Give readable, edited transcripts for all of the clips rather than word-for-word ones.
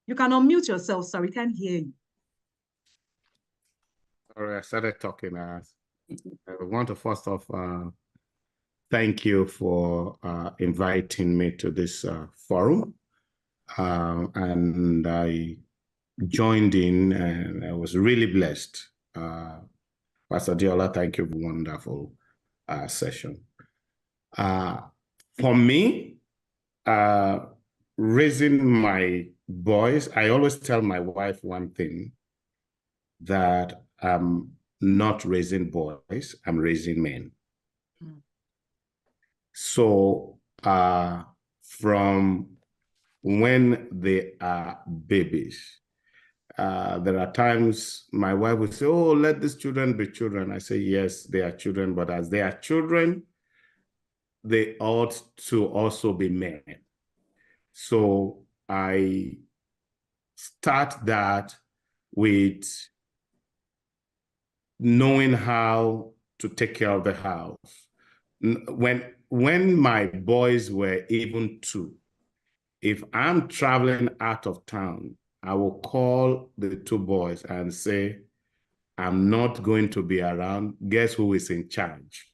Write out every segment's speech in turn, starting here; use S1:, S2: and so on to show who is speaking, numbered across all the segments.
S1: You can unmute yourself, sir. We can't hear you.
S2: All right, I started talking. I want to first off thank you for inviting me to this forum. And I joined in and I was really blessed. Pastor Diola, thank you for a wonderful session. For me, raising my boys, I always tell my wife one thing, that I'm not raising boys, I'm raising men. So from when they are babies, there are times my wife would say, oh, let these children be children. I say, yes, they are children, but as they are children, they ought to also be men. So I start that with knowing how to take care of the house. When my boys were even 2, if I'm traveling out of town, I will call the 2 boys and say, I'm not going to be around. Guess who is in charge?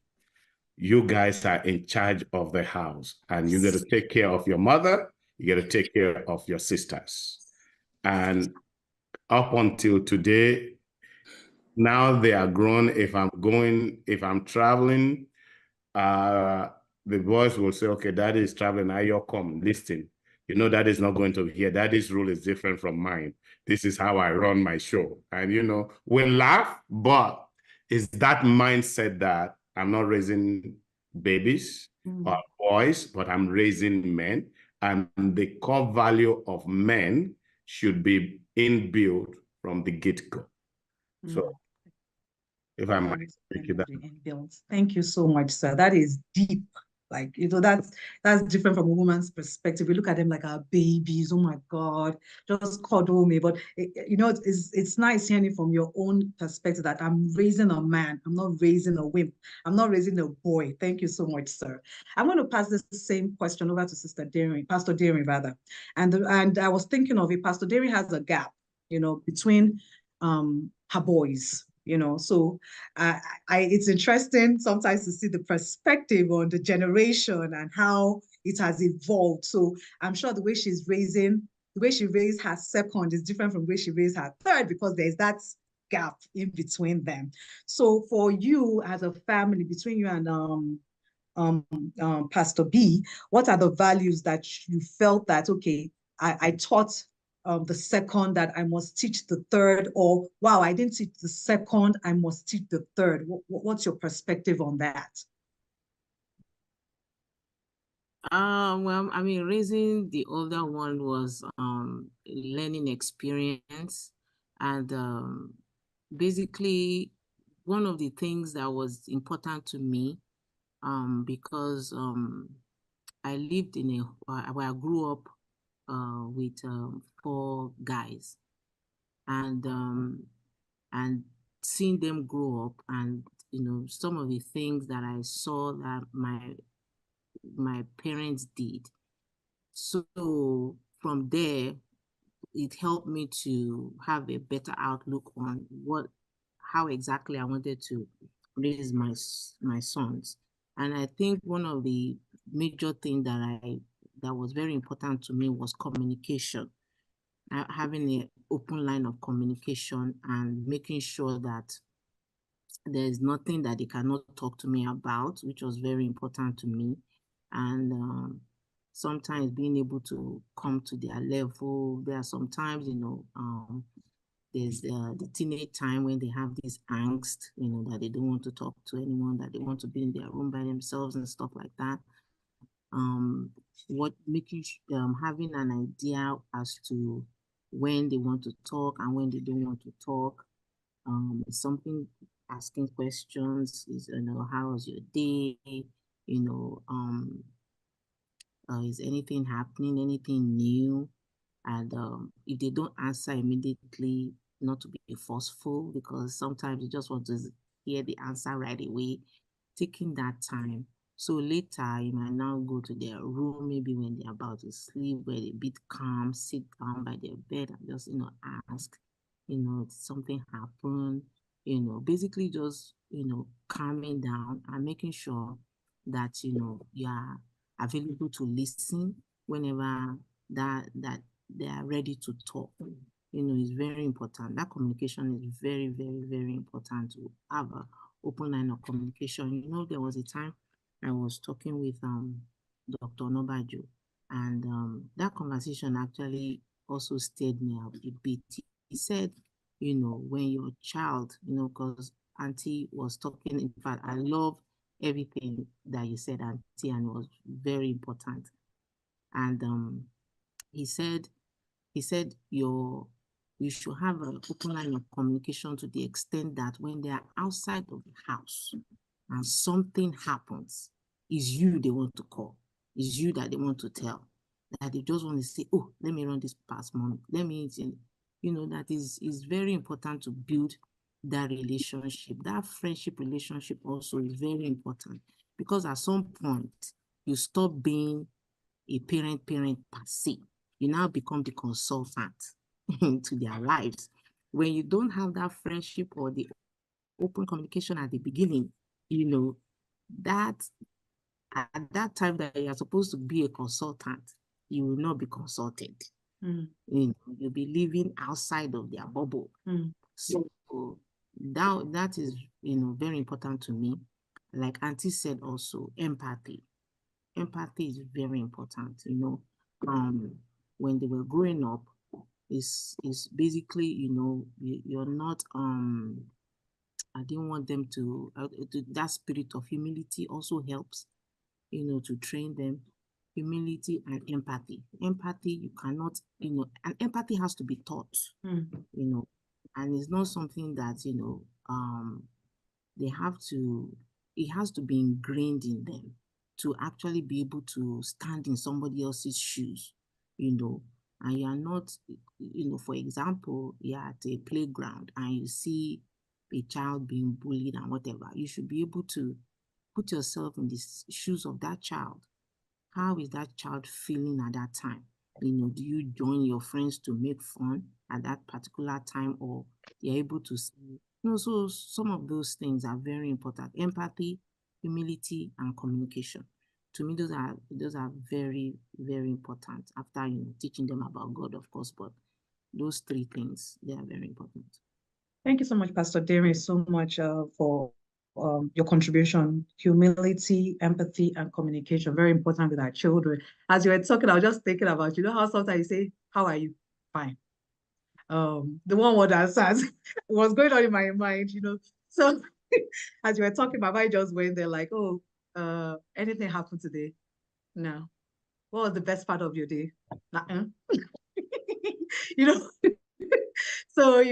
S2: You guys are in charge of the house, and you got to take care of your mother. You got to take care of your sisters. And up until today, now they are grown. If I'm traveling, the boys will say, okay, daddy is traveling, now you're come, listen. You know, that is not going to be here. Daddy's rule is different from mine. This is how I run my show. And, you know, we laugh, but it's that mindset that I'm not raising babies or boys, but I'm raising men. And the core value of men should be inbuilt from the get-go. So if I might take it that.
S1: Thank you so much, sir. That is deep. Like, you know, that's different from a woman's perspective. We look at them like our babies. Oh my God, just cuddle me. But you know, it's nice hearing it from your own perspective that I'm raising a man. I'm not raising a wimp. I'm not raising a boy. Thank you so much, sir. I'm going to pass this same question over to Sister Derin, Pastor Derin, rather. And I was thinking of it. Pastor Derin has a gap, you know, between her boys. You know, so it's interesting sometimes to see the perspective on the generation and how it has evolved. So I'm sure the way she raised her second is different from the way she raised her third, because there's that gap in between them. So for you as a family, between you and Pastor B, what are the values that you felt that, okay, I taught the second that I must teach the third, or wow, I didn't teach the second, I must teach the third? What's your perspective on that?
S3: Well, I mean, raising the older one was learning experience, and basically one of the things that was important to me, because I lived in where I grew up with 4 guys, and seeing them grow up, and you know, some of the things that I saw that my parents did. So from there, it helped me to have a better outlook on how exactly I wanted to raise my sons. And I think one of the major things that was very important to me was communication. Having an open line of communication and making sure that there's nothing that they cannot talk to me about, which was very important to me. And sometimes being able to come to their level. There are sometimes, you know, there's the teenage time when they have this angst, you know, that they don't want to talk to anyone, that they want to be in their room by themselves and stuff like that. Having an idea as to when they want to talk and when they don't want to talk. Something, asking questions is, you know, how was your day? You know, is anything happening, anything new? And if they don't answer immediately, not to be forceful, because sometimes you just want to hear the answer right away. Taking that time So later, you might now go to their room, maybe when they're about to sleep, where they bit calm, sit down by their bed and just, ask, did something happen? Basically just, calming down and making sure that, you are available to listen whenever that they are ready to talk. It's very important. That communication is very, very, very important to have an open line of communication. There was a time I was talking with Dr. Nobajo, and that conversation actually also stirred me up a bit. He said, when your child, because Auntie was talking, in fact, I love everything that you said, Auntie, and it was very important. And he said you should have an open line of communication to the extent that when they are outside of the house and something happens, it's you they want to call. It's you that they want to tell. That they just want to say, oh, let me run this past mom. Let me, that is very important to build that relationship. That friendship relationship also is very important, because at some point you stop being a parent per se. You now become the consultant to their lives. When you don't have that friendship or the open communication at the beginning, that at that time that you're supposed to be a consultant, you will not be consulted. You'll be living outside of their bubble. So that is, very important to me. Like Auntie said also, empathy. Empathy is very important. When they were growing up, is basically, you're not I didn't want them to that spirit of humility also helps, to train them. Humility and empathy. Empathy, you cannot, and empathy has to be taught, and it's not something that, they have to, it has to be ingrained in them to actually be able to stand in somebody else's shoes, and you are not, for example, you're at a playground and you see a child being bullied and whatever, you should be able to put yourself in the shoes of that child. How is that child feeling at that time? Do you join your friends to make fun at that particular time, or you're able to see? So some of those things are very important. Empathy, humility, and communication. To me, those are very, very important. After teaching them about God, of course, but those three things, they are very important.
S1: Thank you so much, Pastor Dare, so much for your contribution. Humility, empathy, and communication, very important with our children. As you were talking, I was just thinking about, how sometimes you say, how are you? Fine. The one word that says was going on in my mind, So as you were talking, my mind just went there like, oh, anything happened today? No. What was the best part of your day? So,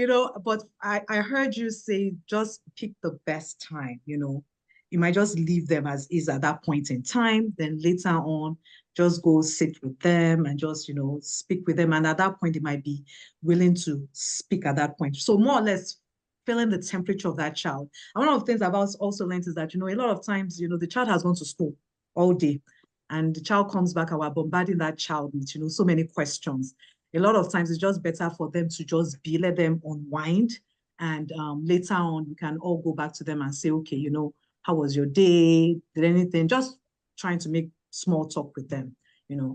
S1: but I heard you say just pick the best time, You might just leave them as is at that point in time. Then later on, just go sit with them and just, speak with them. And at that point, they might be willing to speak at that point. So more or less feeling the temperature of that child. And one of the things I've also learned is that, a lot of times, the child has gone to school all day and the child comes back and we're bombarding that child with, so many questions. A lot of times it's just better for them to just let them unwind. And later on, we can all go back to them and say, okay, how was your day? Did anything? Just trying to make small talk with them.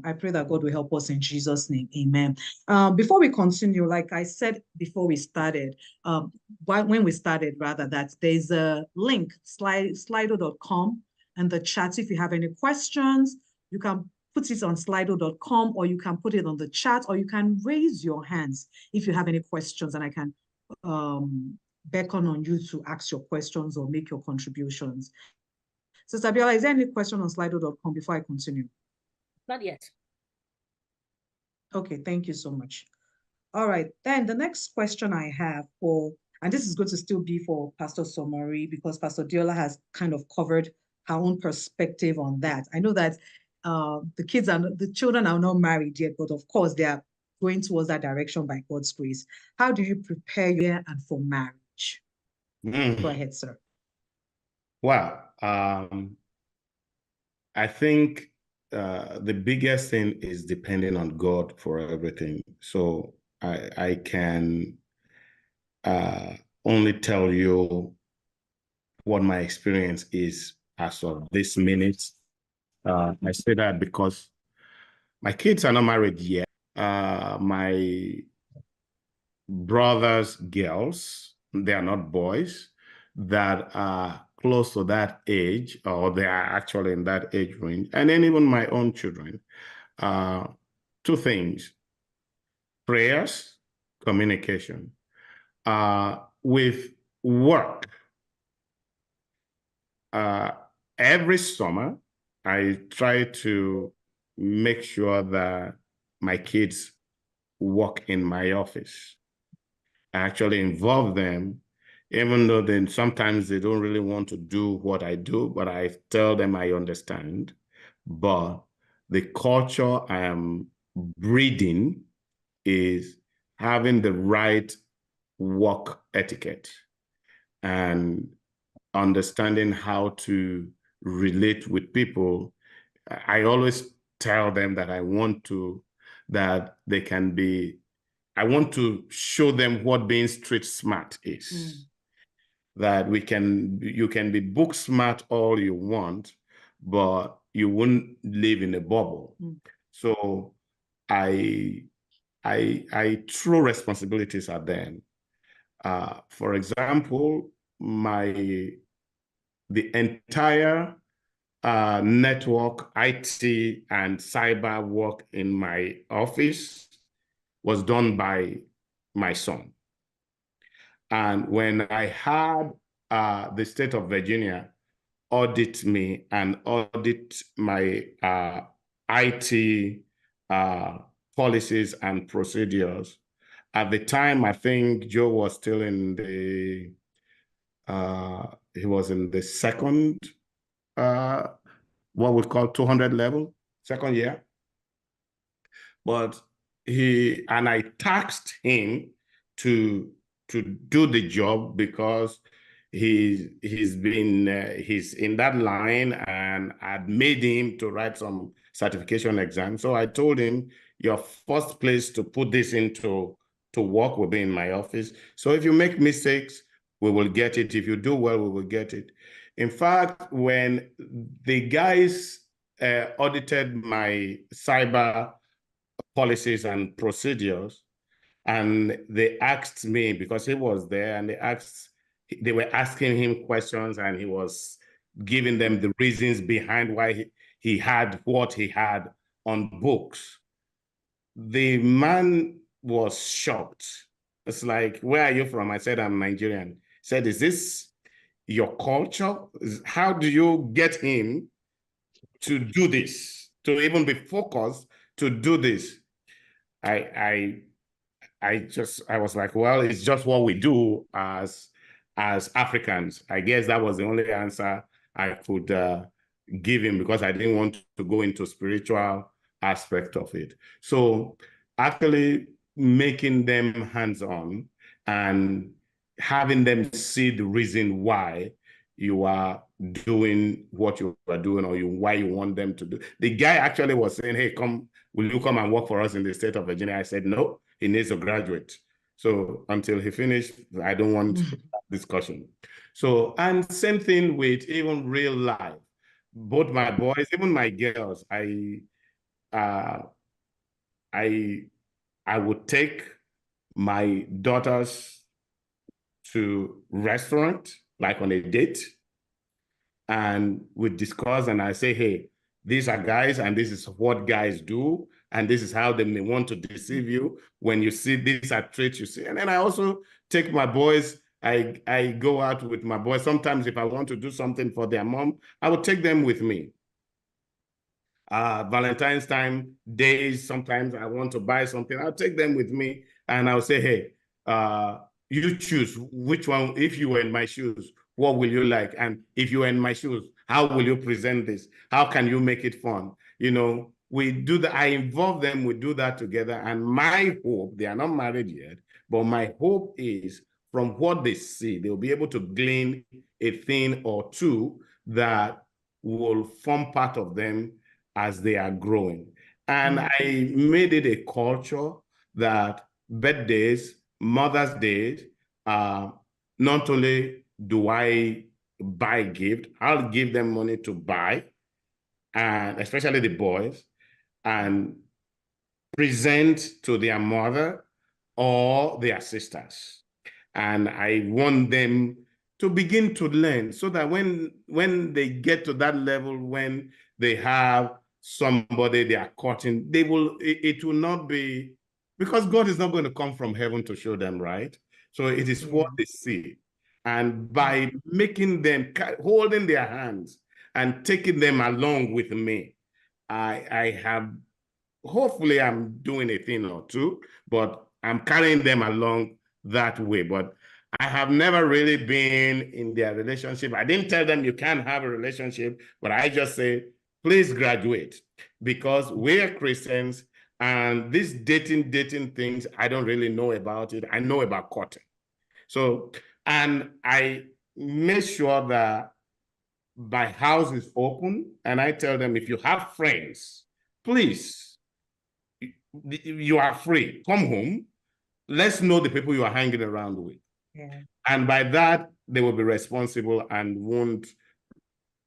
S1: I pray that God will help us in Jesus' name. Amen. Before we continue, like I said before we started, when we started rather, that there's a link, slido.com, and the chat. If you have any questions, you can put it on slido.com, or you can put it on the chat, or you can raise your hands if you have any questions, and I can beckon on you to ask your questions or make your contributions. Sister Biola, is there any question on slido.com before I continue?
S4: Not yet.
S1: Okay, thank you so much. All right, then the next question I have and this is going to still be for Pastor Somori, because Pastor Diola has kind of covered her own perspective on that. I know that the children are not married yet, but of course they are going towards that direction by God's grace. How do you prepare and for marriage? Go ahead, sir.
S2: Well, I think the biggest thing is depending on God for everything. So I can only tell you what my experience is as of this minute. I say that because my kids are not married yet. My brothers, girls, they are not boys, that are close to that age, or they are actually in that age range. And then even my own children. Two things: prayers, communication. With work, every summer, I try to make sure that my kids work in my office. I actually involve them, even though then sometimes they don't really want to do what I do, but I tell them I understand. But the culture I am breeding is having the right work etiquette and understanding how to relate with people. I always tell them that that they can be, I want to show them what being street smart is. That you can be book smart all you want, but you wouldn't live in a bubble. So I throw responsibilities at them. For example, the entire network, IT, and cyber work in my office was done by my son. And when I had the state of Virginia audit me and audit my IT policies and procedures, at the time, I think Joe was still in the, he was in the second, what we call 200 level, second year. But and I taxed him to do the job because he's in that line, and I'd made him to write some certification exam. So I told him, your first place to put this into to work will be in my office. So if you make mistakes, we will get it. If you do well, we will get it. In fact, when the guys audited my cyber policies and procedures, and they asked me, because he was there, and they were asking him questions, and he was giving them the reasons behind why he had what he had on books. The man was shocked. It's like, where are you from? I said, I'm Nigerian. He said, is this your culture? How do you get him to do this, to even be focused to do this? I was like, well, it's just what we do as Africans. I guess that was the only answer I could give him, because I didn't want to go into spiritual aspect of it. So actually making them hands-on and having them see the reason why you are doing what you are doing, or why you want them to do. The guy actually was saying, hey, will you come and work for us in the state of Virginia? I said, no, he needs to graduate. So until he finished, I don't want discussion. So, and same thing with even real life. Both my boys, even my girls, I would take my daughters to restaurant, like on a date, and we discuss, and I say, hey, these are guys, and this is what guys do, and this is how they may want to deceive you. When you see these are traits you see. And then I also take my boys, I go out with my boys. Sometimes if I want to do something for their mom, I would take them with me. Valentine's time days, sometimes I want to buy something, I'll take them with me, and I'll say, hey, you choose which one. If you were in my shoes, what will you like? And if you were in my shoes, how will you present this? How can you make it fun? You know, we do that. I involve them, we do that together. And my hope, they are not married yet, but my hope is from what they see, they'll be able to glean a thing or two that will form part of them as they are growing. And I made it a culture that birthdays, Mother's Day, not only do I buy gift, I'll give them money to buy, and especially the boys, and present to their mother or their sisters. And I want them to begin to learn so that when they get to that level, when they have somebody they are courting, it will not be, because God is not going to come from heaven to show them, right? So it is what they see. And by making them, holding their hands and taking them along with me, I have, hopefully I'm doing a thing or two, but I'm carrying them along that way. But I have never really been in their relationship. I didn't tell them you can't have a relationship, but I just say, please graduate, because we're Christians, and these dating things, I don't really know about it. I know about courting. So, and I make sure that my house is open, and I tell them, if you have friends, please, you are free. Come home. Let's know the people you are hanging around with.
S1: Yeah.
S2: And by that, they will be responsible and won't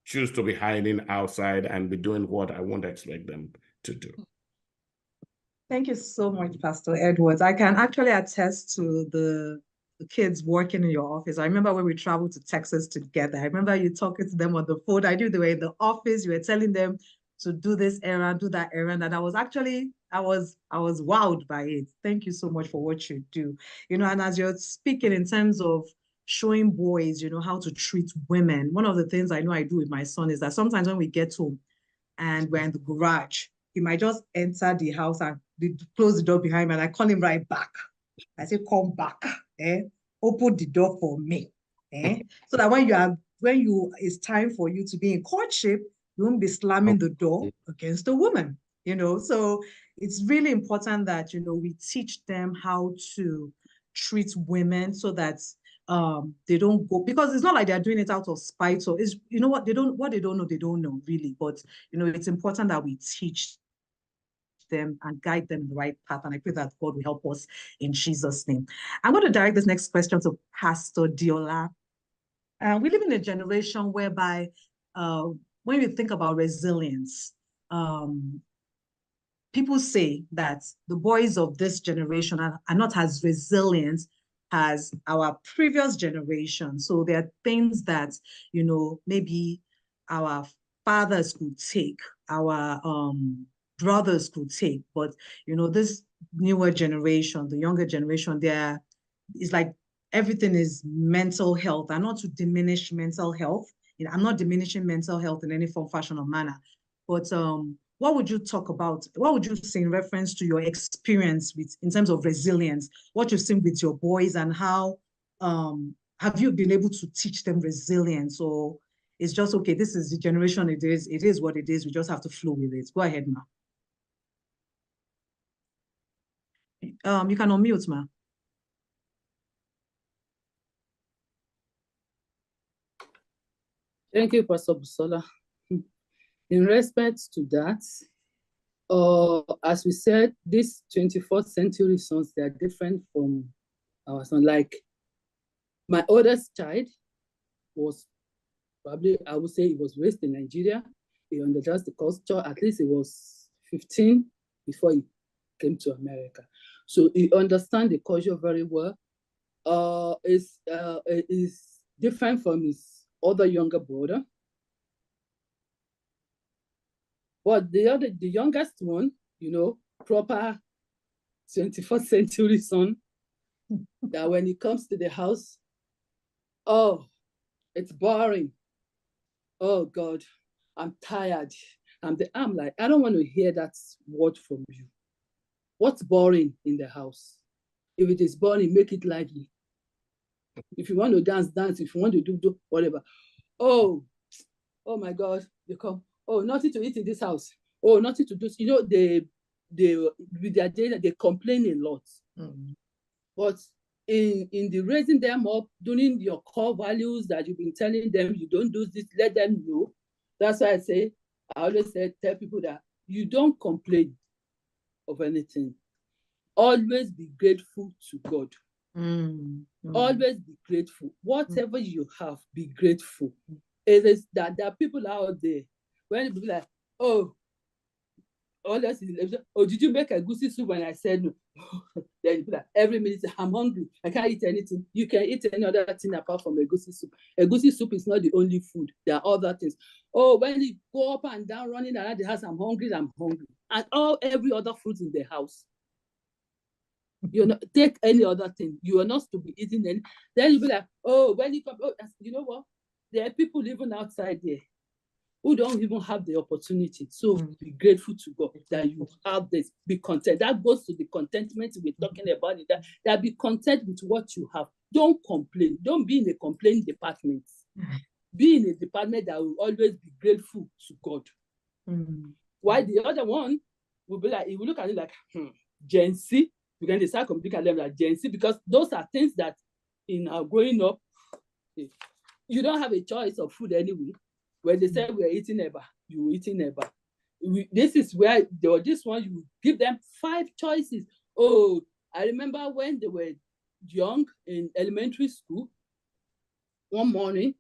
S2: choose to be hiding outside and be doing what I won't expect them to do.
S1: Thank you so much, Pastor Edwards. I can actually attest to the kids working in your office. I remember when we traveled to Texas together. I remember you talking to them on the phone. I knew they were in the office. You were telling them to do this errand, do that errand. And I was wowed by it. Thank you so much for what you do. And as you're speaking in terms of showing boys, how to treat women, one of the things I know I do with my son is that sometimes when we get home and we're in the garage, he might just enter the house and close the door behind me, and I call him right back. I say, come back, open the door for me. So that when it's time for you to be in courtship, you won't be slamming the door against a woman, So it's really important that, we teach them how to treat women so that they don't go, because it's not like they're doing it out of spite, or it's, what they don't know really. But, it's important that we teach them and guide them in the right path. And I pray that God will help us in Jesus' name. I'm going to direct this next question to Pastor Diola. We live in a generation whereby when you think about resilience, people say that the boys of this generation are not as resilient as our previous generation. So there are things that, maybe our fathers could take, our brothers could take, but this newer generation, the younger generation, it's like everything is mental health. And not to diminish mental health. I'm not diminishing mental health in any form, fashion, or manner. But what would you talk about? What would you say in reference to your experience in terms of resilience? What you've seen with your boys, and how have you been able to teach them resilience? Or it's just, okay, this is the generation it is what it is. We just have to flow with it. Go ahead, Ma. You can unmute, Ma.
S4: Thank you, Pastor Busola. In respect to that, as we said, these 21st century sons, they are different from our son. Like my oldest child was probably, I would say, he was raised in Nigeria. He understands the culture. At least he was 15 before he came to America. So he understands the culture very well. Is different from his other younger brother. But the youngest one, proper 21st century son, that when he comes to the house, oh, it's boring. Oh God, I'm tired. I'm like, I don't want to hear that word from you. What's boring in the house? If it is boring, make it lively. If you want to dance, dance. If you want to do whatever. Oh my God, they come. Oh, nothing to eat in this house. Oh, nothing to do. They with their data, they complain a lot. Mm-hmm. But in the raising them up, doing your core values that you've been telling them, you don't do this, let them know That's why I always tell people that you don't complain of anything. Always be grateful to God. Always be grateful. Whatever you have, be grateful. It is that there are people out there, when people like, oh, did you make a goosey soup? When I said no, then people like, every minute, I'm hungry, I can't eat anything. You can eat any other thing apart from a goosey soup. A goosey soup is not the only food. There are other things. Oh, when you go up and down running around the house, I'm hungry. And every other food in the house. You know, take any other thing. You are not to be eating any. Then you'll be like, oh, when you come, oh, you know what? There are people living outside there who don't even have the opportunity. So be grateful to God that you have this. Be content. That goes to the contentment we're talking about. That be content with what you have. Don't complain. Don't be in a complaining department. Be in a department that will always be grateful to God. While the other one will be like, you will look at it like, Gen Z. You can start communicating them like Gen Z, because those are things that in our growing up, you don't have a choice of food anyway. When they say we're eating eba, you're eating eba. This is where this one, you give them 5 choices. Oh, I remember when they were young in elementary school, one morning,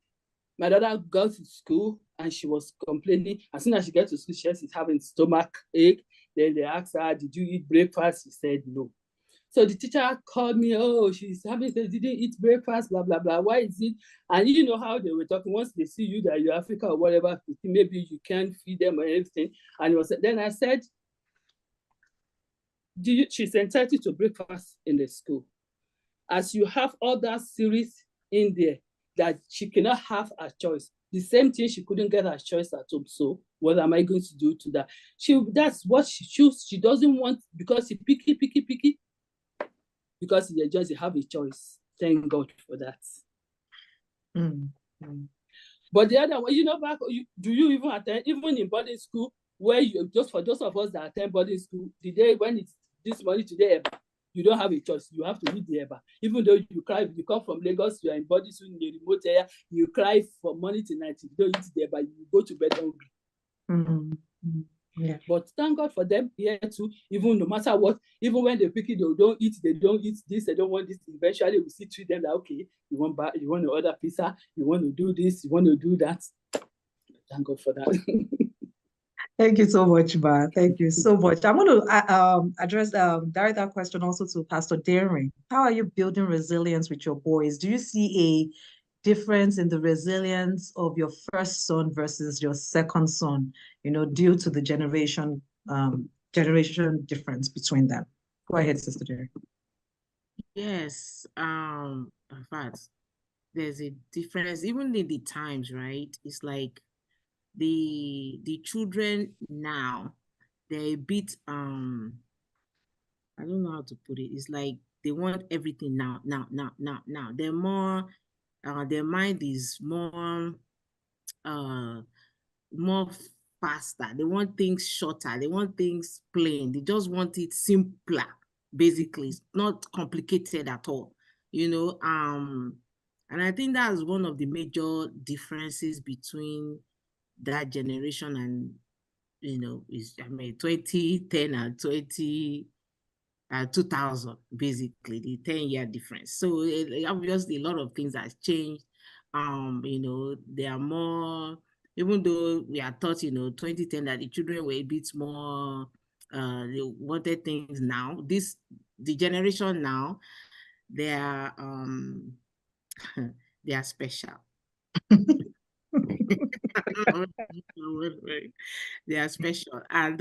S4: my daughter got to school and she was complaining. As soon as she gets to school, she's having stomach ache. Then they asked her, did you eat breakfast? She said no. So the teacher called me, oh, she didn't eat breakfast, blah, blah, blah. Why is it? And you know how they were talking. Once they see you that you're Africa or whatever, maybe you can't feed them or anything. And then I said, she's entitled to breakfast in the school. As you have other series in there that she cannot have a choice. The same thing, she couldn't get her choice at home. So what am I going to do to that? That's what she chooses. She doesn't want, because she picky. Because they just have a choice. Thank God for that. But the other one, you know, do you even attend, even in boarding school, where just for those of us that attend boarding school, the day when it's this morning today, you don't have a choice. You have to eat the eba. Even though you cry, you come from Lagos, you are in boarding school in the remote area, you cry from morning to night. If you don't eat the eba, you go to bed hungry. Yeah. But thank God for them here too. Even no matter what, even when they pick it, they don't eat this, they don't want this. Eventually, we see to them that okay, you want to order pizza, you want to do this, you want to do that. Thank God for that.
S1: Thank you so much, Ma. Thank you so much. I'm going to address direct that question also to Pastor Daring. How are you building resilience with your boys? Do you see a difference in the resilience of your first son versus your second son, due to the generation difference between them? Go ahead, Sister Jerry.
S3: Yes, in fact, there's a difference even in the times, right? It's like the children now, they're a bit I don't know how to put it. It's like they want everything now. They're more their mind is more faster. They want things shorter. They want things plain. They just want it simpler, basically. It's not complicated at all, and I think that's one of the major differences between that generation and 2010 and 2000, basically the 10-year difference. So obviously a lot of things has changed. They are more, even though we are taught 2010 that the children were a bit more they wanted things now. The generation now, they are they are special. They are special, and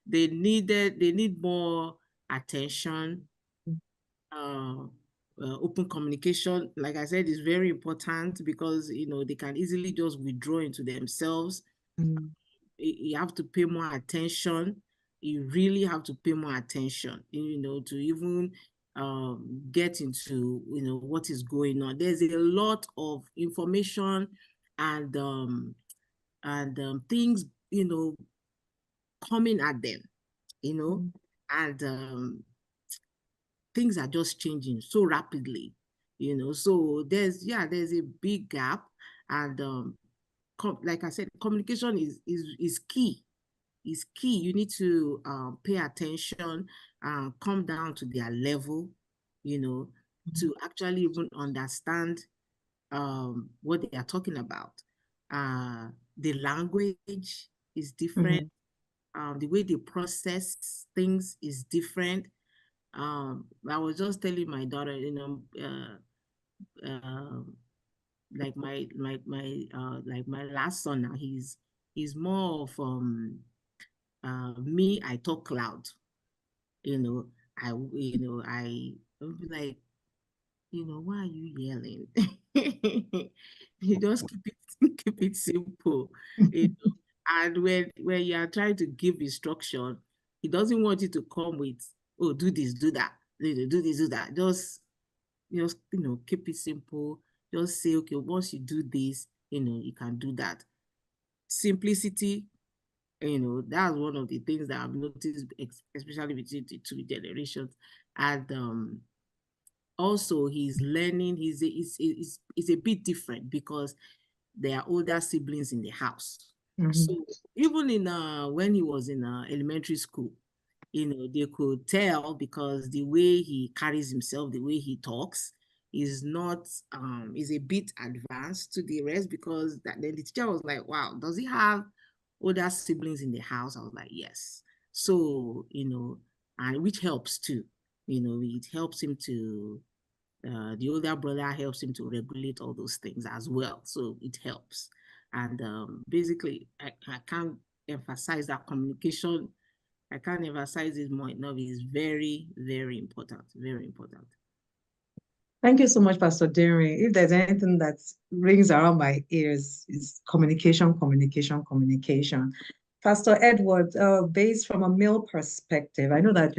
S3: they need more attention. Open communication, like I said, is very important, because they can easily just withdraw into themselves. You have to pay more attention. You really have to pay more attention, to even get into what is going on. There's a lot of information and things coming at them, and things are just changing so rapidly, so there's a big gap, and like I said, communication is key. Is key. You need to pay attention, come down to their level, to actually even understand what they are talking about. The language is different. The way they process things is different. I was just telling my daughter, like my last son now, he's more of me, I talk loud. I will be like, why are you yelling? You just keep it simple. And when you are trying to give instruction, he doesn't want you to come with, oh, do this, do that, do this, do that. Just keep it simple. Just say, okay, once you do this, you can do that. Simplicity, that's one of the things that I've noticed, especially between the two generations. And also he's learning, he's a bit different because there are older siblings in the house. So even in when he was in elementary school, they could tell because the way he carries himself, the way he talks is not is a bit advanced to the rest, because then the teacher was like, wow, does he have older siblings in the house? I was like, yes. So, and which helps too. It helps him to the older brother helps him to regulate all those things as well. So it helps. And basically, I can't emphasize that communication. I can't emphasize it more enough. It's very, very important. Very important.
S1: Thank you so much, Pastor Dere. If there's anything that rings around my ears, is communication, communication, communication. Pastor Edward, based from a male perspective, I know that,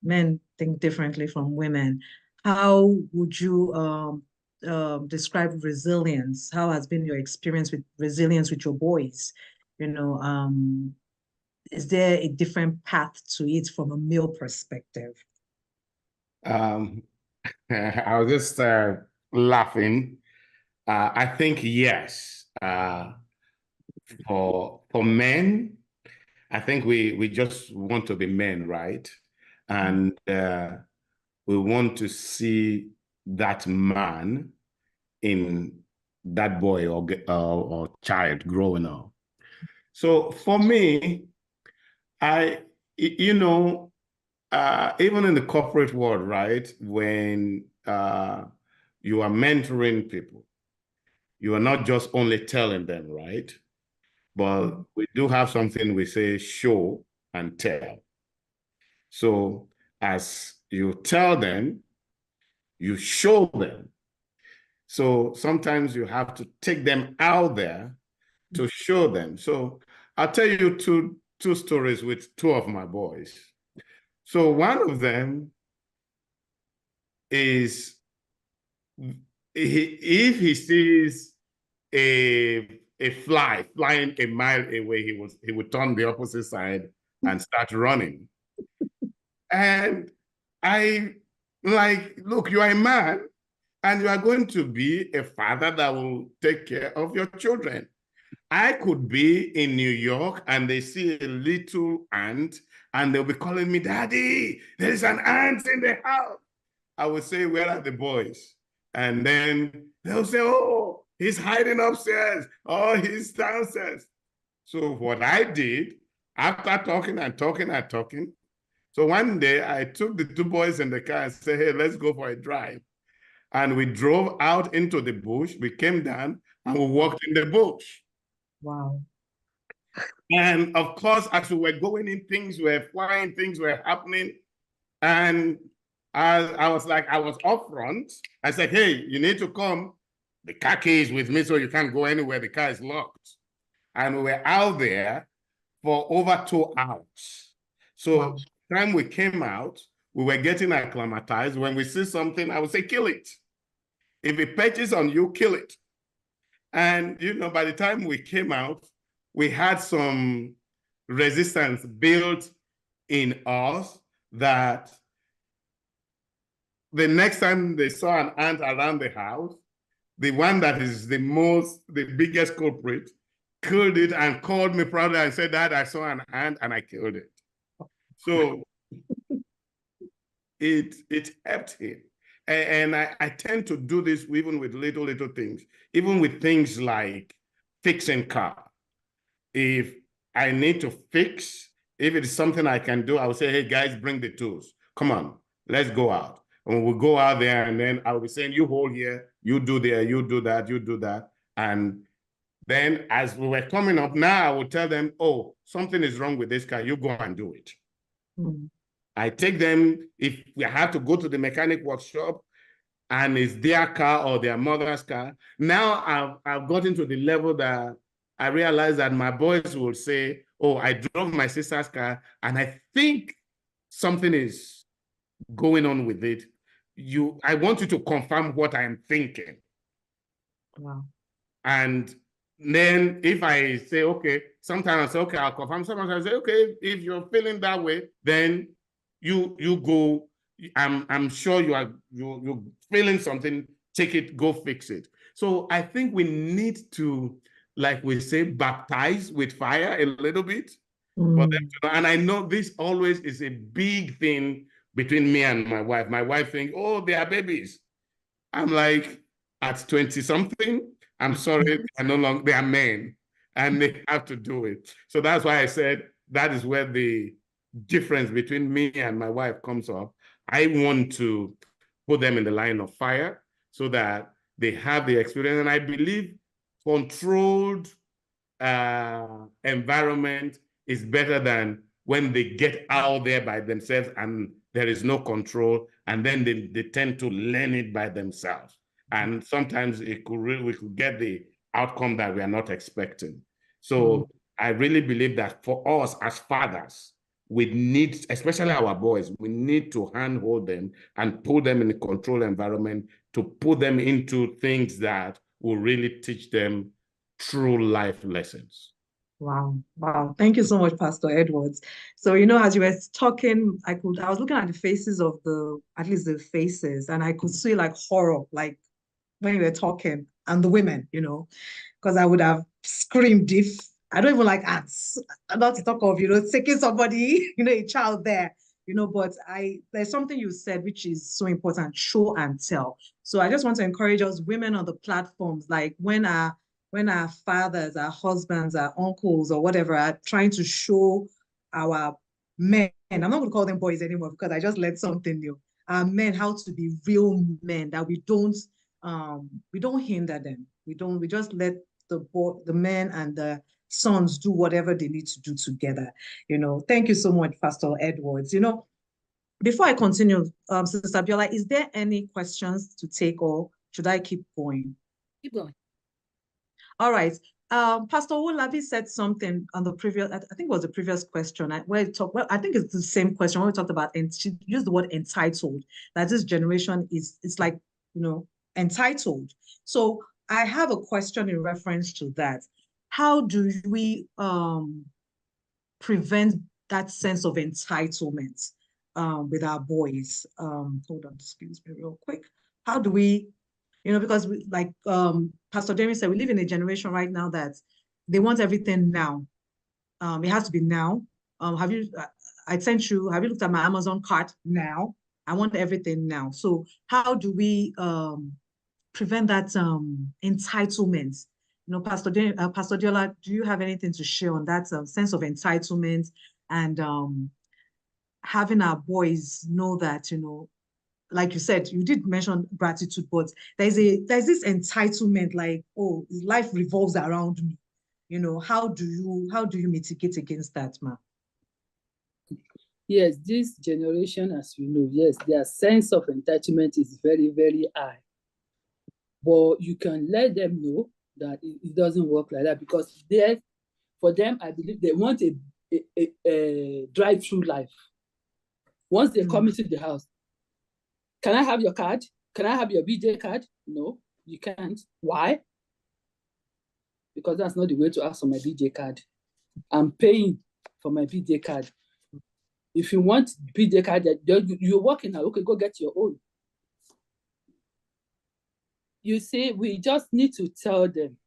S1: men think differently from women. How would you describe resilience? How has been your experience with resilience with your boys? Is there a different path to it from a male perspective?
S2: I was just laughing. I think yes. For men, I think we just want to be men, right? And we want to see that man in that boy or child growing up. So for me, even in the corporate world, right, when you are mentoring people, you are not just only telling them, right? But we do have something we say show and tell. So as you tell them, you show them. So sometimes you have to take them out there to show them. So I'll tell you two stories with two of my boys. So one of them is, if he sees a fly flying a mile away, he would turn the opposite side and start running. And I like, look, you are a man and you are going to be a father that will take care of your children. I could be in New York and they see a little ant and they'll be calling me, Daddy, there's an ant in the house. I would say, where are the boys? And then they'll say, oh, he's hiding upstairs. Oh, he's downstairs. So what I did, after talking and talking and talking, so one day I took the two boys in the car and said, hey, let's go for a drive. And we drove out into the bush. We came down and we walked in the bush.
S1: Wow.
S2: And of course, as we were going in, things were flying, things were happening. And I was up front. I said, hey, you need to come. The car key is with me, so you can't go anywhere. The car is locked. And we were out there for over 2 hours. So wow. Time we came out, we were getting acclimatized. When we see something, I would say, kill it. If it perches on you, kill it. And, by the time we came out, we had some resistance built in us that the next time they saw an ant around the house, the one that is the biggest culprit killed it and called me proudly and said, Dad, I saw an ant and I killed it. So it helped him. And I tend to do this even with little things, even with things like fixing car. If I need to fix, if it's something I can do, I will say, hey, guys, bring the tools. Come on, let's go out. And we'll go out there, and then I'll be saying, you hold here, you do there, you do that, you do that. And then as we were coming up, now I will tell them, oh, something is wrong with this car, you go and do it. I take them, if we have to go to the mechanic workshop and it's their car or their mother's car. Now I've gotten to the level that I realize that my boys will say, oh, I drove my sister's car and I think something is going on with it. I want you to confirm what I'm thinking.
S1: Wow.
S2: And then if I say, okay, sometimes I say, okay, I'll confirm. Sometimes I say, okay, if you're feeling that way, then you go. I'm sure you're feeling something, take it, go fix it. So I think we need to, like we say, baptize with fire a little bit for them to know. And I know this always is a big thing between me and my wife. My wife thinks, oh, they are babies. I'm like, at 20 something, I'm sorry, they are men and they have to do it. So that's why I said that is where the difference between me and my wife comes up. I want to put them in the line of fire so that they have the experience. And I believe controlled environment is better than when they get out there by themselves and there is no control, and then they tend to learn it by themselves. And sometimes we could get the outcome that we are not expecting. So I really believe that for us as fathers, we need, especially our boys, we need to handhold them and put them in a controlled environment to put them into things that will really teach them true life lessons.
S1: Wow. Wow. Thank you so much, Pastor Edwards. So, as you were talking, I was looking at the faces of at least the faces, and I could see like horror, like when you were talking, and the women, because I would have screamed if I don't even like ants, not to talk of, taking somebody, a child there, but there's something you said, which is so important, show and tell. So I just want to encourage us women on the platforms, like when our fathers, our husbands, our uncles, or whatever are trying to show our men, I'm not going to call them boys anymore because I just learned something new, our men, how to be real men, that we don't hinder them. We just let the men and the sons do whatever they need to do together. Thank you so much, Pastor Edwards. Before I continue, Sister Biola, is there any questions to take, or should I keep going?
S4: Keep going.
S1: All right. Pastor Olabi said something on the previous, I think it was the previous question, where I think it's the same question when we talked about, and she used the word entitled, that this generation it's like, entitled. So I have a question in reference to that. How do we prevent that sense of entitlement with our boys? Hold on, excuse me real quick. How do we, because Pastor Demi said, we live in a generation right now that they want everything now. It has to be now. Have you looked at my Amazon cart now? I want everything now. So how do we prevent that entitlement? Pastor Diola, do you have anything to share on that sense of entitlement and having our boys know that, like you said, you did mention gratitude, but there's this entitlement, like, oh, life revolves around me. How do you mitigate against that, ma?
S4: Yes, this generation, as you know, yes, their sense of entitlement is very, very high. But you can let them know that it doesn't work like that, because for them, I believe they want a drive-through life. Once they come into the house, can I have your card? Can I have your BJ card? No, you can't. Why? Because that's not the way to ask for my BJ card. I'm paying for my BJ card. If you want BJ card, you're working now. Okay, go get your own. You see, we just need to tell them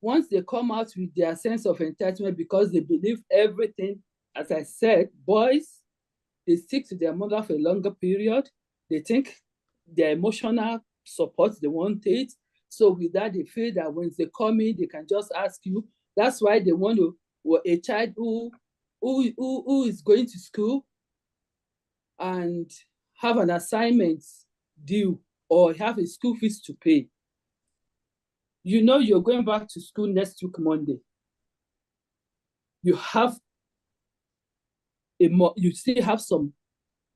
S4: once they come out with their sense of entitlement because they believe everything, as I said, boys, they stick to their mother for a longer period. They think their emotional support, they want it. So with that, they feel that when they come in, they can just ask you. That's why they want to, a child who is going to school and have an assignment due or have a school fees to pay. You know you're going back to school next week, Monday. You still have some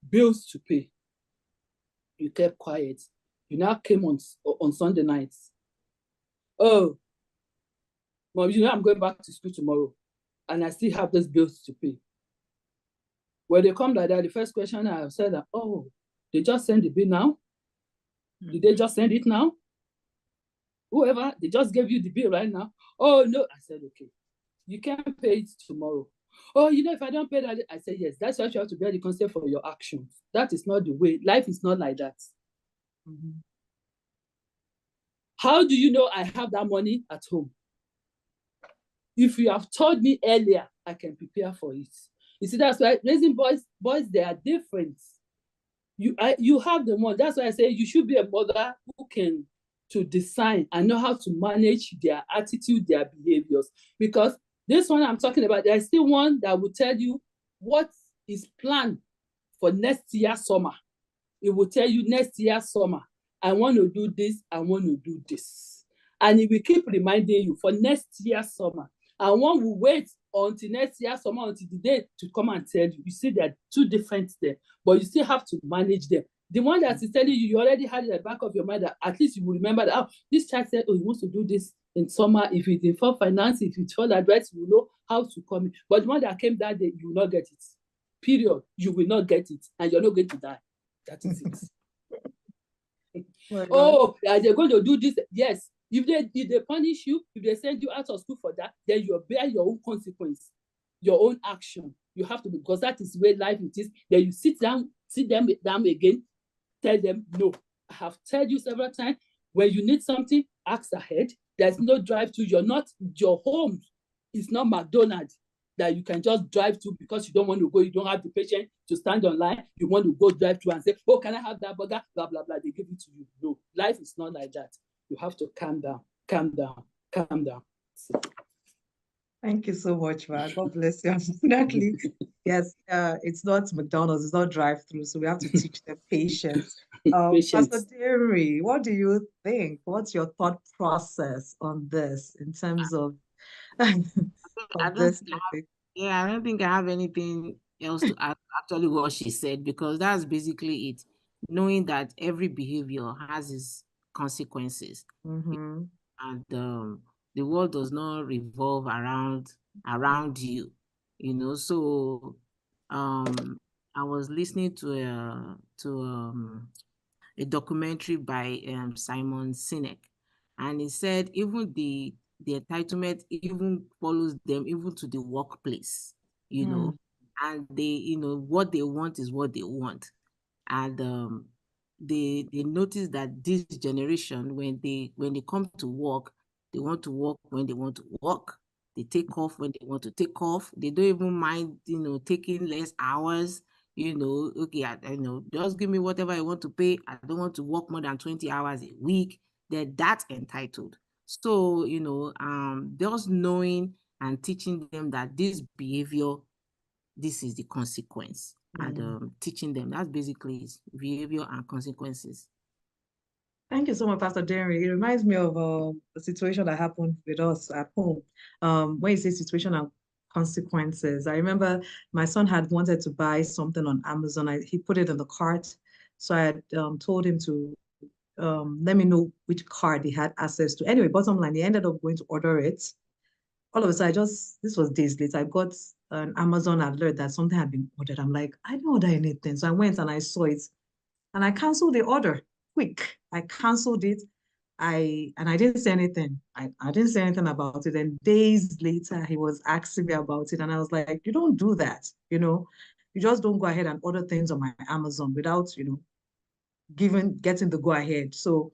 S4: bills to pay. You kept quiet. You now came on Sunday nights. Oh, Mom, you know I'm going back to school tomorrow and I still have those bills to pay. When they come like that, the first question I said, oh, they just send the bill now? Did they just send it now? Whoever, they just gave you the bill right now. Oh, no. I said, okay, you can pay it tomorrow. Oh, you know, if I don't pay that, I said, yes, that's why you have to bear the consequence for your actions. That is not the way. Life is not like that. Mm-hmm. How do you know I have that money at home? If you have told me earlier, I can prepare for it. You see, that's why raising boys, they are different. You have the one. That's why I say you should be a mother who can to design and know how to manage their attitude, their behaviors. Because this one I'm talking about, there's still one that will tell you what is planned for next year summer. It will tell you next year summer, I want to do this, I want to do this. And it will keep reminding you for next year summer. And one will wait until next year summer, until the day to come and tell you. You see, there are two different there, but you still have to manage them. The one that is telling you, you already had it at the back of your mind that at least you will remember that, oh, this child said, oh, he wants to do this in summer. If it's for finance, if it's for advice, you will know how to come in. But the one that came that day, you will not get it. Period. You will not get it. And you're not going to die. That is it. Oh, are they going to do this? Yes. If they punish you, if they send you out of school for that, then you bear your own consequence, your own action. You have to, because that is where life it is. Then you sit them down again, tell them, no, I have told you several times, when you need something, ask ahead. There's no drive-through. Your home is not McDonald's that you can just drive to because you don't want to go. You don't have the patience to stand online. You want to go drive through and say, oh, can I have that burger? Blah, blah, blah. They give it to you. No, life is not like that. You have to calm down, calm down, calm down.
S1: Thank you so much, Ma. God bless you. Unfortunately, yes, it's not McDonald's, it's not drive-through, so we have to teach them patience. Pastor Derry, what do you think? What's your thought process on this in terms of, this topic?
S3: I don't think I have anything else to add actually what she said, because that's basically it. Knowing that every behavior has its consequences.
S1: Mm-hmm.
S3: And the world does not revolve around you, you know. So I was listening to a documentary by Simon Sinek, and he said even the entitlement even follows them even to the workplace, you know, and they, you know, what they want is what they want. And they notice that this generation, when they come to work, they want to work when they want to work. They take off when they want to take off. They don't even mind, you know, taking less hours. You know, okay, I know, just give me whatever I want to pay. I don't want to work more than 20 hours a week. They're that entitled. So, you know, just knowing and teaching them that this behavior, this is the consequence. And teaching them, that's basically behavior and consequences.
S1: Thank you so much, Pastor Derry. It reminds me of a situation that happened with us at home. When you say situation and consequences, I remember my son had wanted to buy something on Amazon. He put it in the cart. So I had told him to let me know which card he had access to. Anyway, bottom line, he ended up going to order it. All of a sudden, this was days later, I got an Amazon alert that something had been ordered. I'm like, I didn't order anything. So I went and I saw it and I canceled the order quick. I canceled it. I didn't say anything. I didn't say anything about it. And days later, he was asking me about it. And I was like, you don't do that. You know, you just don't go ahead and order things on my Amazon without, you know, getting the go ahead. So,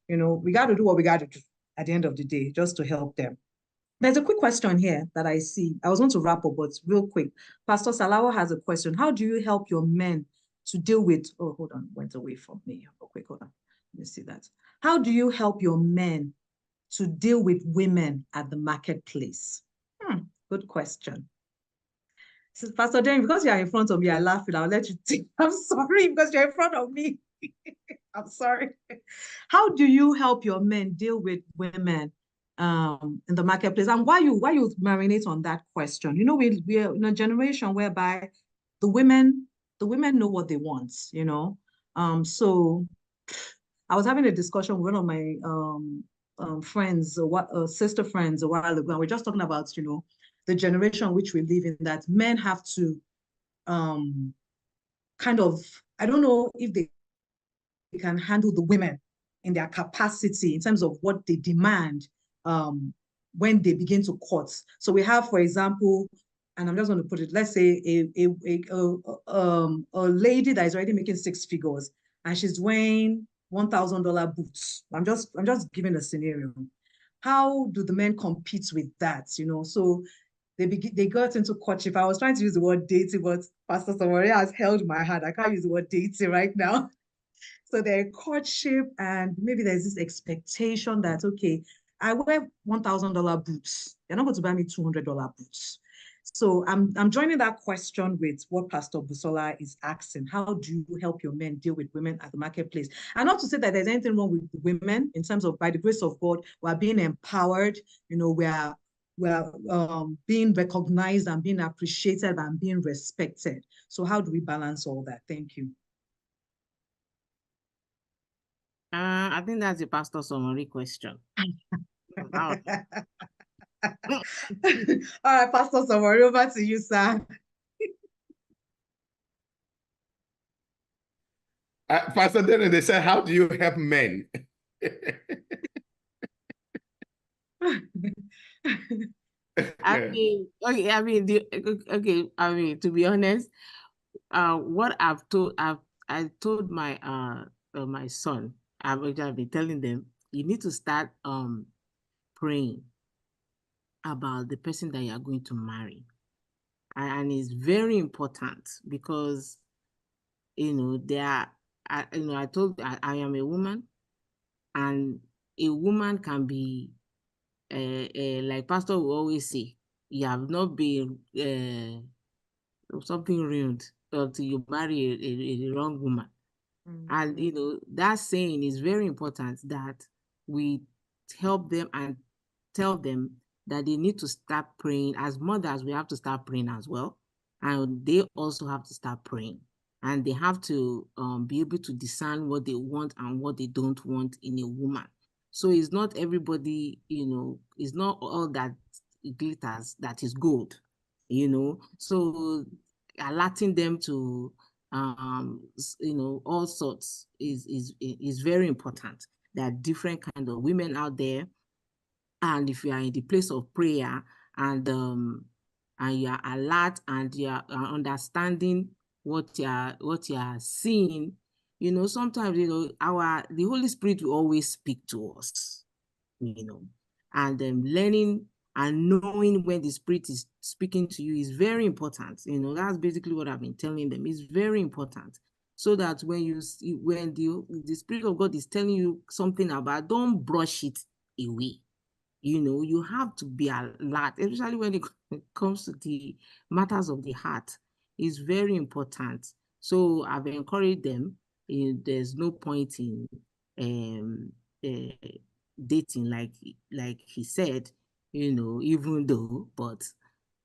S1: you know, we got to do what we got to do at the end of the day, just to help them. There's a quick question here that I see. I was going to wrap up, but real quick. Pastor Salawa has a question. How do you help your men to deal with, oh, hold on, went away from me. Oh, quick, hold on. Let me see that. How do you help your men to deal with women at the marketplace? Good question. So, Pastor Darren, because you are in front of me, I laugh and I'll let you think. I'm sorry because you're in front of me. I'm sorry. How do you help your men deal with women in the marketplace? And why you marinate on that question? You know, we're in a generation whereby the women know what they want, you know. So I was having a discussion with one of my friends, sister friends a while ago, and we're just talking about, you know, the generation which we live in, that men have to kind of, I don't know if they can handle the women in their capacity in terms of what they demand when they begin to court. So we have, for example, and I'm just going to put it, let's say a lady that is already making 6 figures and she's wearing $1,000 boots. I'm just giving a scenario. How do the men compete with that? You know, so they got into courtship. I was trying to use the word dating, but Pastor Samori has held my hand. I can't use the word dating right now. So they're courtship, and maybe there's this expectation that, okay, I wear $1,000 boots. You're not going to buy me $200 boots. So I'm joining that question with what Pastor Busola is asking. How do you help your men deal with women at the marketplace? And not to say that there's anything wrong with women in terms of, by the grace of God, we're being empowered. You know, we're being recognized and being appreciated and being respected. So how do we balance all that? Thank you.
S3: I think that's a pastor summary question.
S1: All right, Pastor Samori, over to you, sir.
S2: Pastor Darren, they said, how do you help men?
S3: I mean, to be honest, what I told my my son, I've been telling them, you need to start praying about the person that you are going to marry. And it's very important because, you know, I am a woman, and a woman can be, like Pastor will always say, you have not been something ruined until you marry a wrong woman. And, you know, that saying is very important, that we help them and tell them that they need to start praying. As mothers, we have to start praying as well. And they also have to start praying. And they have to be able to discern what they want and what they don't want in a woman. So it's not everybody, you know, it's not all that glitters that is gold, you know. So alerting them to you know, all sorts is very important. There are different kind of women out there, and if you are in the place of prayer and you are alert and you are understanding what you are seeing, you know, sometimes, you know, the Holy Spirit will always speak to us, you know, and learning and knowing when the Spirit is speaking to you is very important. You know, that's basically what I've been telling them. It's very important, so that when the Spirit of God is telling you something about, don't brush it away. You know, you have to be alert, especially when it comes to the matters of the heart. It's very important. So I've encouraged them. There's no point in dating, like he said, you know, even though, but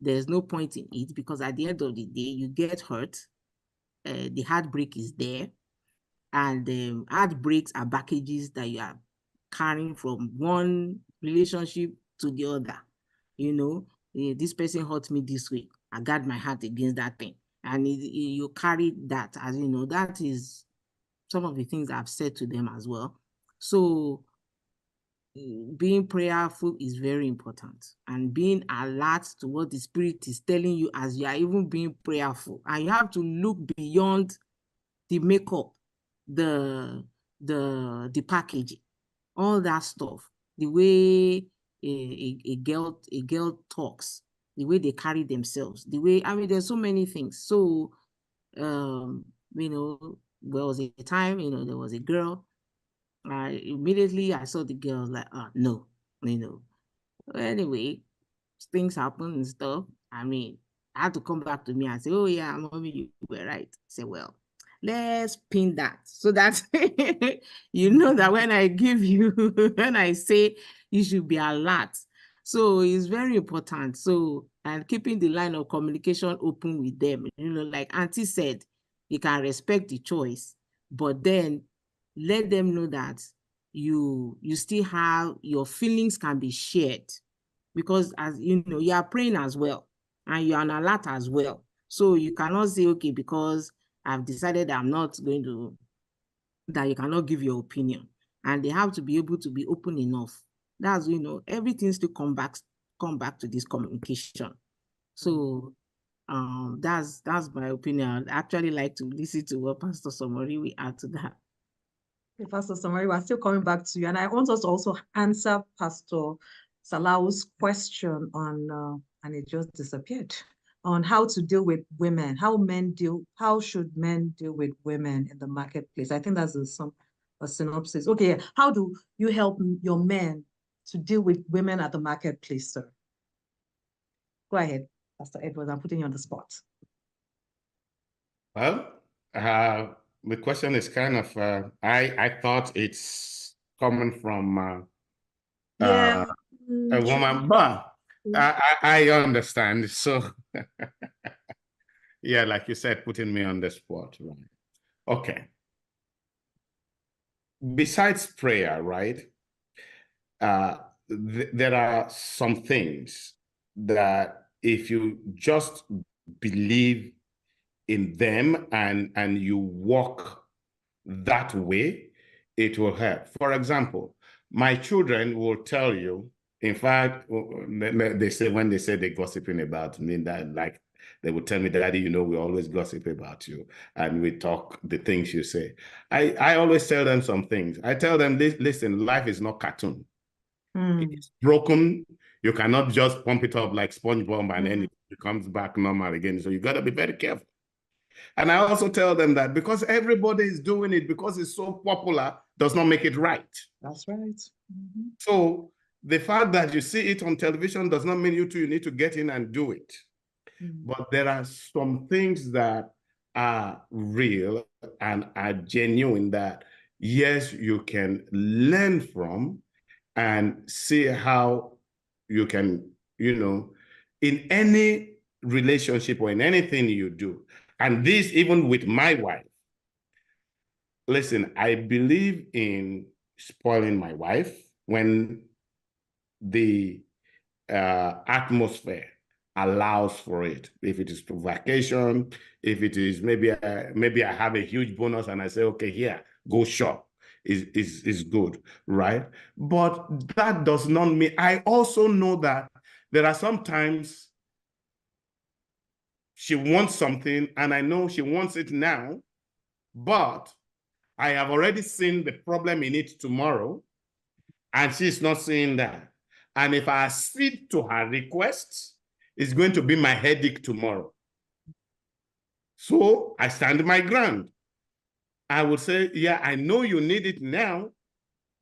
S3: there's no point in it, because at the end of the day, you get hurt. The heartbreak is there, and heartbreaks are packages that you are carrying from one relationship to the other. You know, this person hurt me this way, I guard my heart against that thing, and you carry that, as you know. That is some of the things I've said to them as well. So being prayerful is very important, and being alert to what the Spirit is telling you as you are even being prayerful. And you have to look beyond the makeup, the packaging, all that stuff, the way a girl talks, the way they carry themselves, the way, I mean, there's so many things. So, you know, there was a time, you know, there was a girl. Immediately I saw the girl, like, no, you know. Anyway, things happen and stuff. I mean, I had to come back to me and say, oh yeah, mommy, you were right. I said, well, let's pin that so that you know that when I give you, when I say you should be alert. So it's very important. So, and keeping the line of communication open with them, you know, like Auntie said, you can respect the choice, but then let them know that you still have, your feelings can be shared, because, as you know, you are praying as well and you are on alert as well. So you cannot say, okay, because I've decided I'm not going to, that you cannot give your opinion. And they have to be able to be open enough. That's, you know, everything still come back to this communication. So that's my opinion. I'd actually like to listen to what Pastor Somori will add to that.
S1: Okay, Pastor Somori, we're still coming back to you. And I want us to also answer Pastor Salau's question on, and it just disappeared, on how to deal with women, how should men deal with women in the marketplace? I think that's a synopsis. Okay, how do you help your men to deal with women at the marketplace, sir? Go ahead, Pastor Edwards, I'm putting you on the spot.
S2: Well, the question is kind of, I thought it's coming from
S1: Yeah.
S2: a woman, but I understand. So, yeah, like you said, putting me on the spot, right? Okay. Besides prayer, right? There are some things that if you just believe in them and you walk that way, it will help. For example, my children will tell you, in fact, they say, when they say they're gossiping about me, that, like, they would tell me, Daddy, you know, we always gossip about you and we talk the things you say. I always tell them some things. I tell them, listen, life is not cartoon. It's broken. You cannot just pump it up like SpongeBob and then it comes back normal again. So you got to be very careful. And I also tell them that because everybody is doing it, because it's so popular, does not make it right.
S1: That's right.
S2: So the fact that you see it on television does not mean you need to get in and do it. But there are some things that are real and are genuine that, yes, you can learn from and see how you can, you know, in any relationship or in anything you do. And this, even with my wife. Listen, I believe in spoiling my wife when the atmosphere allows for it. If it is to vacation, if it is maybe I have a huge bonus and I say, okay, here, go shop, is good, right? But that does not mean, I also know that there are sometimes she wants something and I know she wants it now, but I have already seen the problem in it tomorrow and she's not seeing that. And if I accede to her requests, it's going to be my headache tomorrow. So I stand my ground. I would say, yeah, I know you need it now,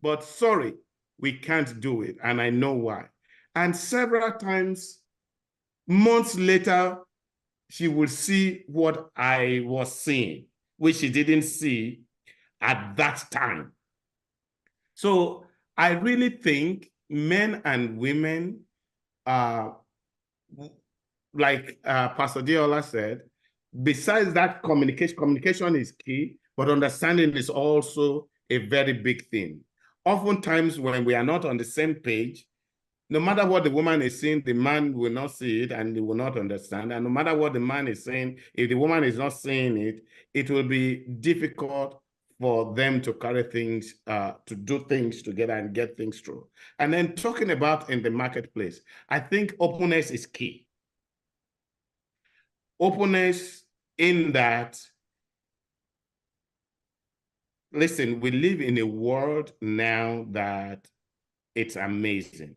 S2: but sorry, we can't do it. And I know why. And several times, months later, she will see what I was seeing, which she didn't see at that time. So I really think men and women, like Pastor Diola said, besides that, communication is key, but understanding is also a very big thing. Oftentimes, when we are not on the same page, no matter what the woman is saying, the man will not see it and he will not understand. And no matter what the man is saying, if the woman is not saying it, it will be difficult for them to carry things, to do things together and get things through. And then talking about in the marketplace, I think openness is key. Openness in that, listen, we live in a world now that it's amazing.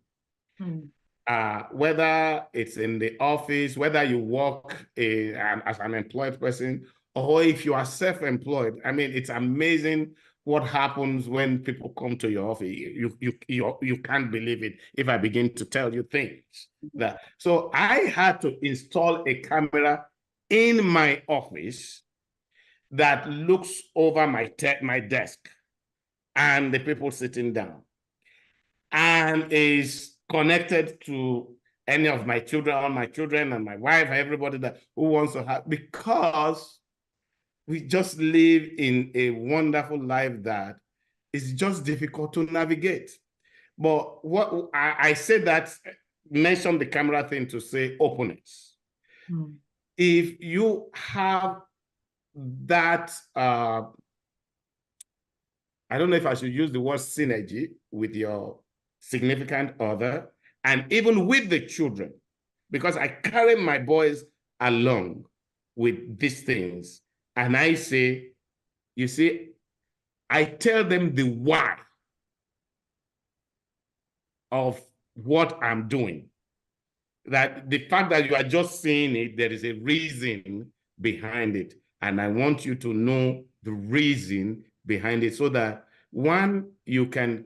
S2: Whether it's in the office, whether you work as an employed person, or if you are self-employed. I mean, it's amazing what happens when people come to your office. You can't believe it if I begin to tell you things. So I had to install a camera in my office that looks over my desk and the people sitting down, and is connected to any of my children, all my children and my wife, everybody who wants to have, because we just live in a wonderful life that is just difficult to navigate. But what I said that, mention the camera thing to say openness. If you have that, I don't know if I should use the word synergy with your significant other, and even with the children, because I carry my boys along with these things. And I say, you see, I tell them the why of what I'm doing. That the fact that you are just seeing it, there is a reason behind it. And I want you to know the reason behind it, so that one, you can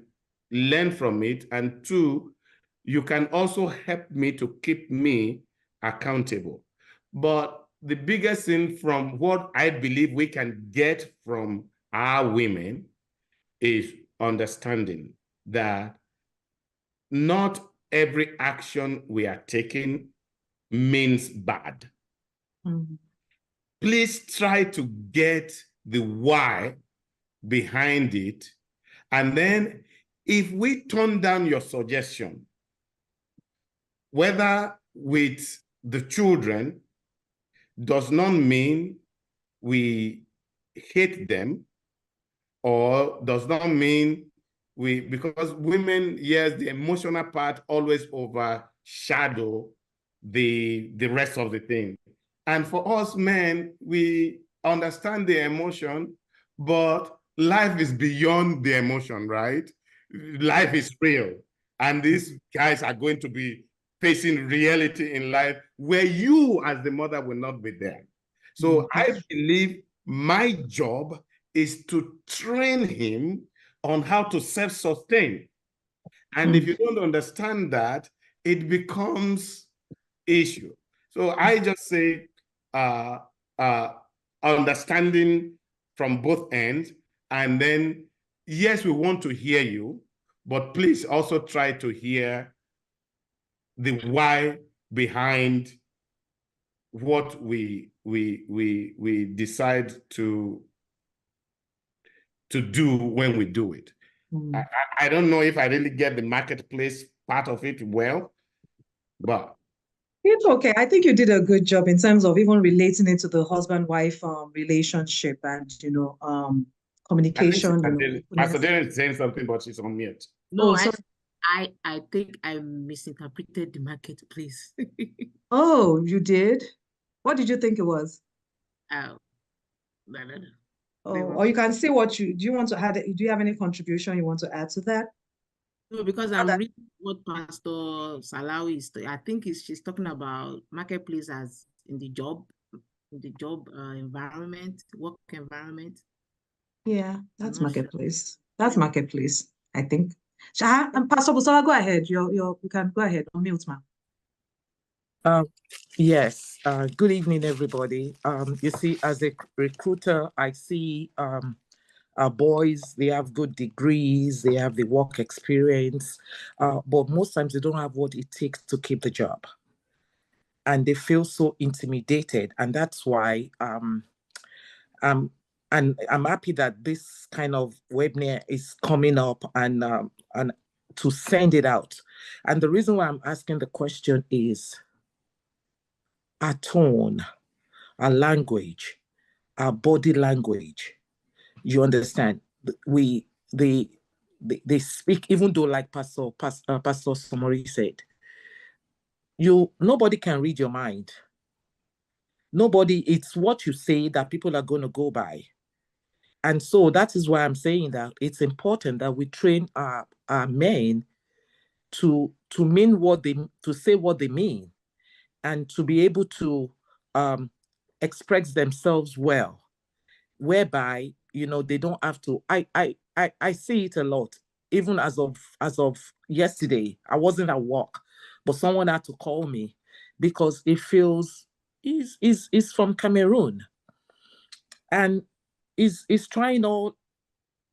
S2: learn from it, and two, you can also help me to keep me accountable. But the biggest thing from what I believe we can get from our women is understanding that not every action we are taking means bad. Please try to get the why behind it. And then if we turn down your suggestion, whether with the children, does not mean we hate them, or does not mean because women, yes, the emotional part always overshadow the rest of the thing. And for us men, we understand the emotion, but life is beyond the emotion, right? Life is real. And these guys are going to be facing reality in life where you as the mother will not be there. So I believe my job is to train him on how to self-sustain. And if you don't understand that, it becomes issue. So I just say understanding from both ends, and then yes, we want to hear you, but please also try to hear the why behind what we decide to do when we do it. I don't know if I really get the marketplace part of it well, but
S1: it's okay. I think you did a good job in terms of even relating it to the husband-wife relationship and communication.
S2: Pastor Darren is saying something, but she's on mute.
S3: No, I think I misinterpreted the marketplace.
S1: Oh, you did? What did you think it was?
S3: No.
S1: Oh, or you can say what do you want to add? Do you have any contribution you want to add to that?
S3: No, because I'm reading what Pastor Salawi is. I think she's talking about marketplace as in the job environment, work environment.
S1: Yeah, that's marketplace. That's marketplace, I think. Pastor Busola, go ahead. You can go ahead. Unmute, ma'am.
S5: Yes. Good evening, everybody. You see, as a recruiter, I see our boys, they have good degrees, they have the work experience, but most times they don't have what it takes to keep the job. And they feel so intimidated. And that's why and I'm happy that this kind of webinar is coming up and to send it out. And the reason why I'm asking the question is our tone, our language, our body language. You understand? They speak, even though, like Pastor Somori said, nobody can read your mind. Nobody, it's what you say that people are going to go by. And so that is why I'm saying that it's important that we train our men to mean what they, to say what they mean, and to be able to express themselves well, whereby, you know, they don't have to. I see it a lot. Even as of yesterday, I wasn't at work, but someone had to call me because it feels he's from Cameroon, and he's trying all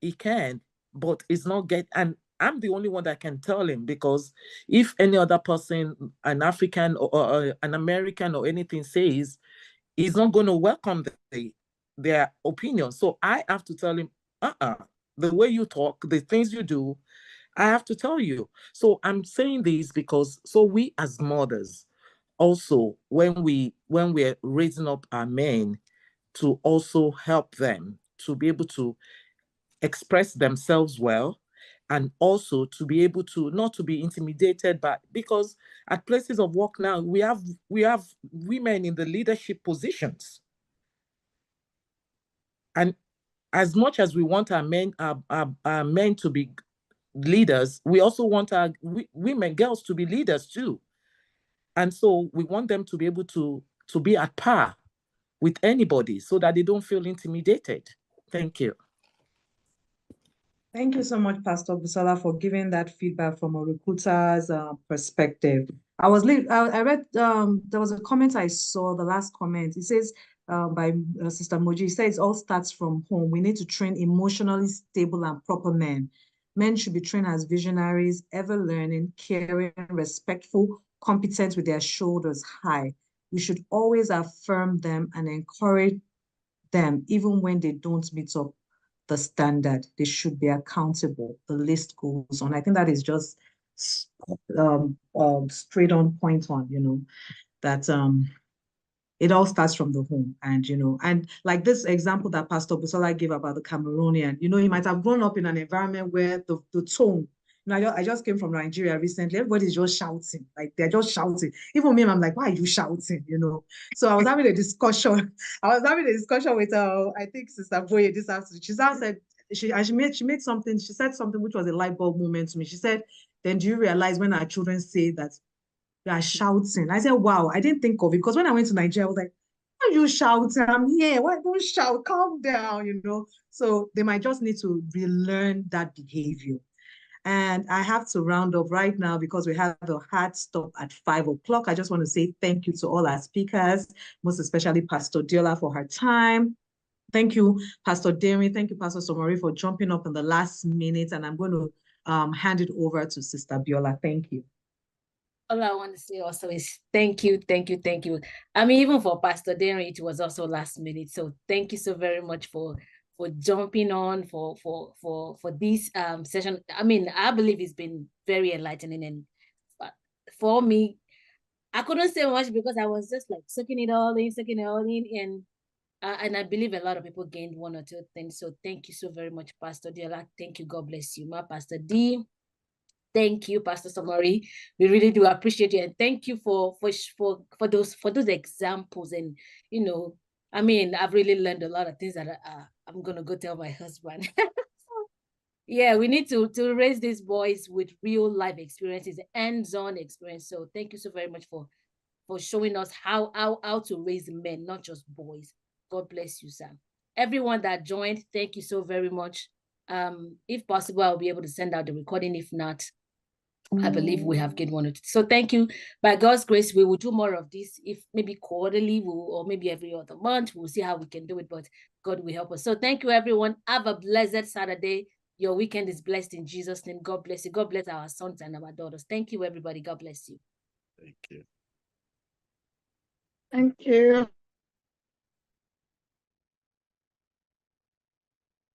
S5: he can, but it's not get. And I'm the only one that can tell him, because if any other person, an African or an American or anything says, he's not going to welcome their opinion. So I have to tell him, the way you talk, the things you do, I have to tell you. So I'm saying this because, so we as mothers, also, when we're raising up our men, to also help them to be able to express themselves well, and also to be able to not to be intimidated by, because at places of work now we have women in the leadership positions, and as much as we want our men to be leaders, we also want our women, girls, to be leaders too. And so we want them to be able to be at par with anybody, so that they don't feel intimidated. Thank you.
S1: Thank you so much, Pastor Busola, for giving that feedback from a recruiter's perspective. I read, there was a comment I saw, the last comment. It says by Sister Moji, it says it all starts from home. We need to train emotionally stable and proper men. Men should be trained as visionaries, ever learning, caring, respectful, competent, with their shoulders high. We should always affirm them and encourage them, even when they don't meet up the standard. They should be accountable. The list goes on. I think that is just straight on point on, you know, that it all starts from the home. And, you know, and like this example that Pastor Busola gave about the Cameroonian, you know, he might have grown up in an environment where the tone, you know, I just came from Nigeria recently. Everybody's just shouting, like they're just shouting. Even me, I'm like, why are you shouting? You know. So I was having a discussion. With I think Sister Boye this afternoon. She said she made something. She said something which was a light bulb moment to me. She said, "Then do you realize when our children say that they are shouting?" I said, "Wow, I didn't think of it, because when I went to Nigeria, I was like, why are you shouting? I'm here. Why don't shout? Calm down, you know." So they might just need to relearn that behavior. And I have to round up right now because we have a hard stop at 5 o'clock. I just want to say thank you to all our speakers, most especially Pastor Diola for her time. Thank you, Pastor Demi. Thank you, Pastor Somori, for jumping up in the last minute. And I'm going to hand it over to Sister Biola. Thank you.
S6: All I want to say also is thank you. I mean, even for Pastor Demi, it was also last minute. So thank you so very much for jumping on for this session. I mean, I believe it's been very enlightening, and for me, I couldn't say much because I was just like soaking it all in, and I believe a lot of people gained one or two things. So thank you so very much, Pastor Diola. Thank you. God bless you, ma. Pastor D. Thank you, Pastor Somori. We really do appreciate you, and thank you for those examples. And you know, I mean, I've really learned a lot of things that I'm gonna go tell my husband. Yeah, we need to raise these boys with real life experiences, hands-on experience. So thank you so very much for showing us how to raise men, not just boys. God bless you, sir. Everyone that joined, thank you so very much. If possible, I'll be able to send out the recording. If not, I believe we have gained one or two. So thank you. By God's grace, we will do more of this. If maybe quarterly, or maybe every other month, we'll see how we can do it, but God will help us. So thank you, everyone. Have a blessed Saturday. Your weekend is blessed in Jesus' name. God bless you. God bless our sons and our daughters. Thank you, everybody. God bless you.
S2: Thank you.
S7: Thank you.